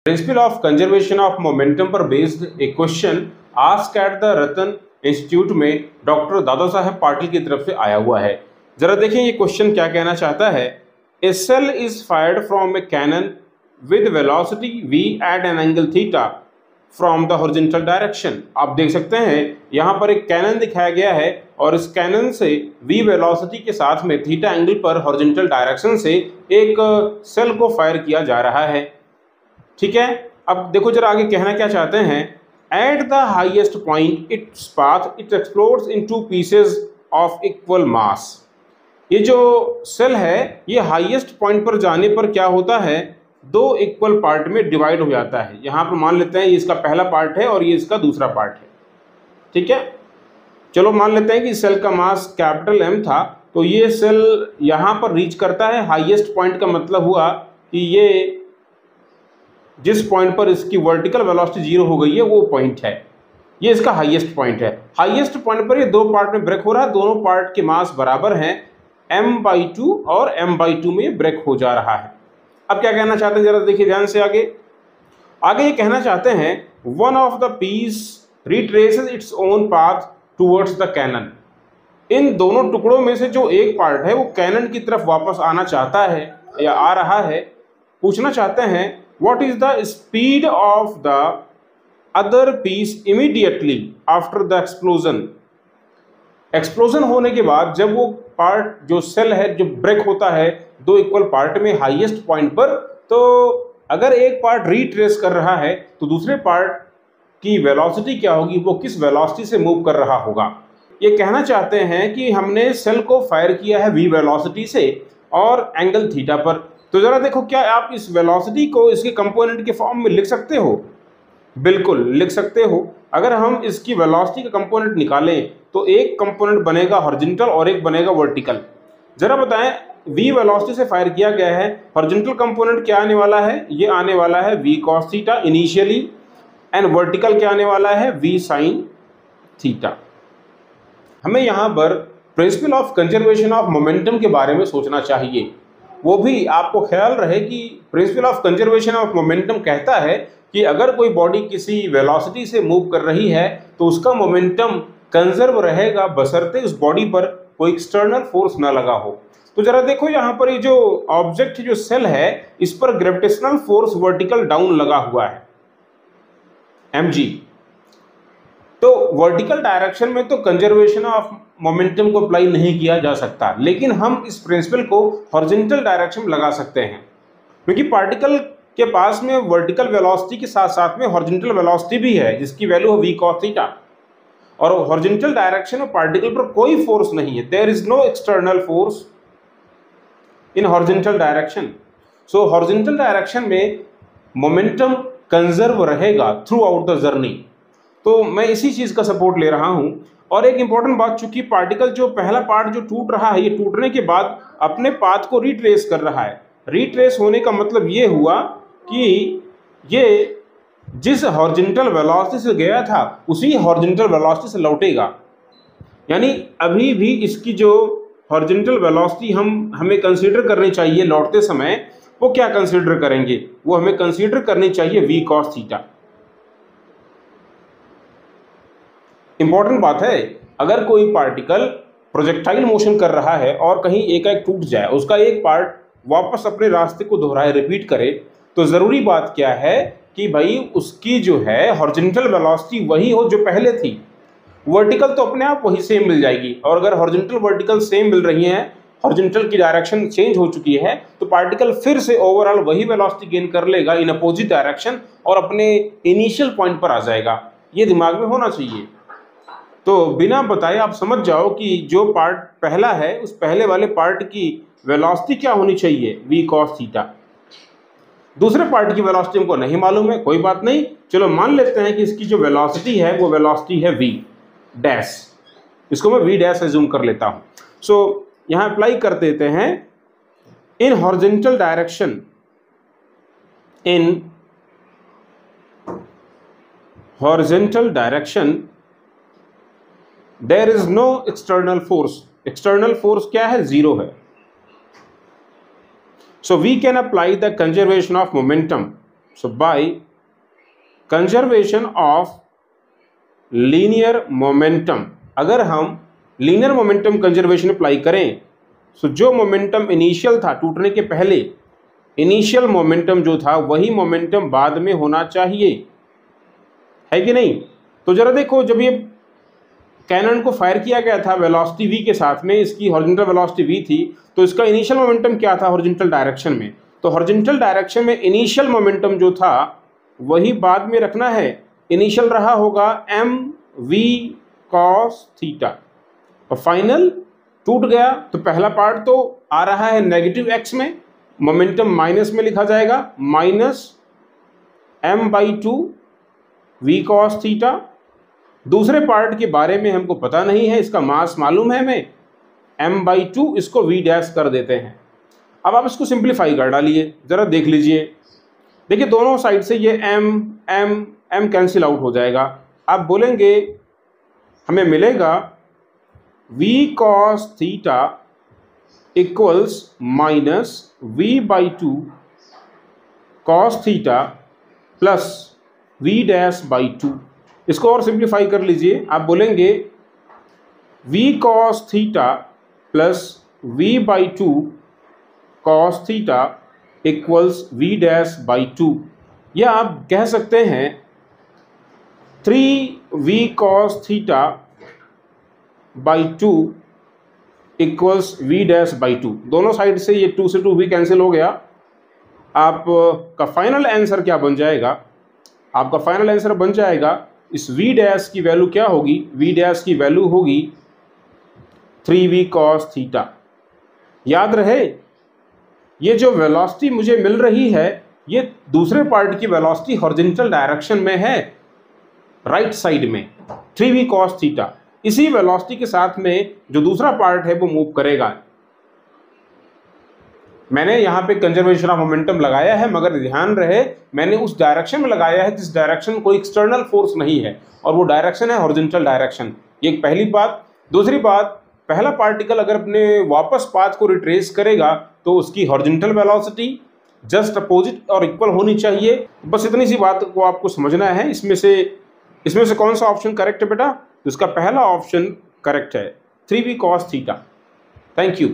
Principle of conservation of momentum पर based एक question asked at the Ratan institute में doctor Dada Saheb Patil की तरफ से आया हुआ है। जरा देखें ये क्वेश्चन क्या कहना चाहता है। A shell is fired from a cannon with velocity v at an angle theta from the horizontal direction. आप देख सकते हैं यहाँ पर एक कैनन दिखाया गया है और इस कैनन से v वेलोसिटी के साथ में थीटा एंगल पर हॉरिजॉन्टल डायरेक्शन से एक सेल को फायर किया जा रहा है। ठीक है, अब देखो जरा आगे कहना क्या चाहते हैं। At the highest point its path it explodes in to pieces of equal मास। ये जो सेल है ये हाईएस्ट पॉइंट पर जाने पर क्या होता है, दो इक्वल पार्ट में डिवाइड हो जाता है। यहाँ पर मान लेते हैं ये इसका पहला पार्ट है और ये इसका दूसरा पार्ट है। ठीक है, चलो मान लेते हैं कि सेल का मास कैपिटल M था, तो ये सेल यहाँ पर रीच करता है हाईएस्ट पॉइंट का मतलब हुआ कि ये जिस पॉइंट पर इसकी वर्टिकल वेलोसिटी 0 हो गई है वो पॉइंट है, ये इसका हाईएस्ट पॉइंट है। हाईएस्ट पॉइंट पर ये दो पार्ट में ब्रेक हो रहा है, दोनों पार्ट के मास बराबर हैं m/2 और m/2 में ये ब्रेक हो जा रहा है। अब क्या कहना चाहते हैं जरा देखिए ध्यान से आगे ये कहना चाहते हैं one of the piece retraces its own path towards the cannon. इन दोनों टुकड़ों में से जो एक पार्ट है वो कैनन की तरफ वापस आना चाहता है या आ रहा है। पूछना चाहते हैं what is the speed of the other piece immediately after the explosion. Explosion होने के बाद जब वो पार्ट जो सेल है जो ब्रेक होता है दो इक्वल पार्ट में हाईएस्ट पॉइंट पर, तो अगर एक पार्ट रीट्रेस कर रहा है तो दूसरे पार्ट की वेलोसिटी क्या होगी, वो किस वेलोसिटी से मूव कर रहा होगा। ये कहना चाहते हैं कि हमने सेल को फायर किया है v वेलोसिटी से और एंगल थीटा पर। तो जरा देखो क्या आप इस वेलोसिटी को इसके कंपोनेंट के फॉर्म में लिख सकते हो? बिल्कुल लिख सकते हो। अगर हम इसकी वेलोसिटी का कंपोनेंट निकालें तो एक कंपोनेंट बनेगा हॉरिजॉन्टल और एक बनेगा वर्टिकल। जरा बताएं v वेलोसिटी से फायर किया गया है, हॉरिजॉन्टल कंपोनेंट क्या आने वाला है, ये आने वाला है v cos theta initially, and vertical क्या आने वाला है v sin थीटा। हमें यहाँ पर principle of conservation of momentum के बारे में सोचना चाहिए। वो भी आपको ख्याल रहे कि principle of conservation of momentum कहता है कि अगर कोई बॉडी किसी वेलोसिटी से मूव कर रही है तो उसका मोमेंटम कंजर्व रहेगा बशर्ते उस बॉडी पर कोई एक्सटर्नल फोर्स ना लगा हो। तो जरा देखो यहाँ पर ये जो ऑब्जेक्ट जो सेल है इस पर ग्रेविटेशनल फोर्स वर्टिकल डाउन लगा हुआ है mg। तो वर्टिकल डायरेक्शन में तो कंजर्वेशन ऑफ मोमेंटम को अप्लाई नहीं किया जा सकता, लेकिन हम इस प्रिंसिपल को हॉरिजॉन्टल डायरेक्शन में लगा सकते हैं क्योंकि पार्टिकल के पास में वर्टिकल वेलोसिटी के साथ साथ में हॉरिजॉन्टल वेलोसिटी भी है जिसकी वैल्यू है v cos थीटा, और हॉरिजॉन्टल डायरेक्शन में पार्टिकल पर कोई फोर्स नहीं है। There is no external force in horizontal direction. So horizontal direction में मोमेंटम कंजर्व रहेगा थ्रू आउट द जर्नी। तो मैं इसी चीज का सपोर्ट ले रहा हूं। और एक इंपॉर्टेंट बात, चूंकि पार्टिकल जो पहला पार्ट जो टूट रहा है ये टूटने के बाद अपने पाथ को रिट्रेस कर रहा है। रिट्रेस होने का मतलब ये हुआ कि ये जिस हॉरिजॉन्टल वेलोसिटी से गया था उसी हॉरिजॉन्टल वेलोसिटी से लौटेगा। यानी अभी भी इसकी जो हॉरिजॉन्टल वेलोसिटी हमें कंसीडर करनी चाहिए लौटते समय, वो क्या कंसीडर करेंगे, वो हमें कंसीडर करनी चाहिए v cos थीटा। इंपॉर्टेंट बात है, अगर कोई पार्टिकल प्रोजेक्टाइल मोशन कर रहा है और कहीं एकाएक टूट जाए, उसका एक पार्ट वापस अपने रास्ते को दोहराए रिपीट करे, तो ज़रूरी बात क्या है कि भाई उसकी जो है हॉरिजॉन्टल वेलोसिटी वही हो जो पहले थी। वर्टिकल तो अपने आप वही सेम मिल जाएगी, और अगर हॉरिजॉन्टल वर्टिकल सेम मिल रही हैं, हॉरिजॉन्टल की डायरेक्शन चेंज हो चुकी है, तो पार्टिकल फिर से ओवरऑल वही वेलोसिटी गेन कर लेगा इन अपोजिट डायरेक्शन और अपने इनिशियल पॉइंट पर आ जाएगा। ये दिमाग में होना चाहिए। तो बिना बताए आप समझ जाओ कि जो पार्ट पहला है उस पहले वाले पार्ट की वेलोसिटी क्या होनी चाहिए, v cos थीटा। दूसरे पार्ट की वेलोसिटी हमको नहीं मालूम है, कोई बात नहीं, चलो मान लेते हैं कि इसकी जो वेलोसिटी है वो वेलोसिटी है v डैश। इसको मैं v डैश एज्यूम कर लेता हूं। सो यहां अप्लाई कर देते हैं in horizontal direction, in horizontal direction there is no external force. External force क्या है, 0 है। So we can apply the conservation of momentum so by conservation of linear momentum, अगर हम लीनियर मोमेंटम कंजर्वेशन अप्लाई करें तो जो momentum initial था टूटने के पहले, इनिशियल मोमेंटम जो था वही मोमेंटम बाद में होना चाहिए, है कि नहीं। तो जरा देखो, जब ये कैनन को फायर किया गया था वेलोसिटी v के साथ में, इसकी हॉरिजॉन्टल वेलोसिटी v थी, तो इसका इनिशियल मोमेंटम क्या था हॉरिजॉन्टल डायरेक्शन में। तो हॉरिजॉन्टल डायरेक्शन में इनिशियल मोमेंटम जो था वही बाद में रखना है। इनिशियल रहा होगा mv cos थीटा, और फाइनल टूट गया तो पहला पार्ट तो आ रहा है नेगेटिव x में, मोमेंटम माइनस में लिखा जाएगा, minus m/2 v cos theta. दूसरे पार्ट के बारे में हमको पता नहीं है, इसका मास मालूम है हमें, m/2, इसको v डैश कर देते हैं। अब आप इसको सिंप्लीफाई कर डालिए, ज़रा देख लीजिए। देखिए दोनों साइड से ये m कैंसिल आउट हो जाएगा। आप बोलेंगे हमें मिलेगा v cos theta equals minus v/2 cos theta plus v dash by 2। इसको और सिंप्लीफाई कर लीजिए, आप बोलेंगे v cos theta plus v/2 cos theta equals v dash by 2, या आप कह सकते हैं 3v cos theta by 2 equals v dash by 2। दोनों साइड से ये 2 से 2 भी कैंसिल हो गया। आपका फाइनल आंसर क्या बन जाएगा, आपका फाइनल आंसर बन जाएगा, इस v डैश की वैल्यू क्या होगी, v डैश की वैल्यू होगी 3v cos थीटा। याद रहे, ये जो वेलोसिटी मुझे मिल रही है ये दूसरे पार्ट की वेलोसिटी हॉरिजॉन्टल डायरेक्शन में है, राइट साइड में 3v cos थीटा। इसी वेलोसिटी के साथ में जो दूसरा पार्ट है वो मूव करेगा। मैंने यहाँ पे कंजर्वेशन ऑफ मोमेंटम लगाया है, मगर ध्यान रहे मैंने उस डायरेक्शन में लगाया है जिस डायरेक्शन कोई एक्सटर्नल फोर्स नहीं है, और वो डायरेक्शन है हॉरिजॉन्टल डायरेक्शन। ये एक पहली बात। दूसरी बात, पहला पार्टिकल अगर अपने वापस पाथ को रिट्रेस करेगा तो उसकी हॉरिजॉन्टल वेलोसिटी जस्ट अपोजिट और इक्वल होनी चाहिए। बस इतनी सी बात को आपको समझना है। इसमें से कौन सा ऑप्शन करेक्ट है बेटा, तो इसका पहला ऑप्शन करेक्ट है 3v cos theta. Thank you.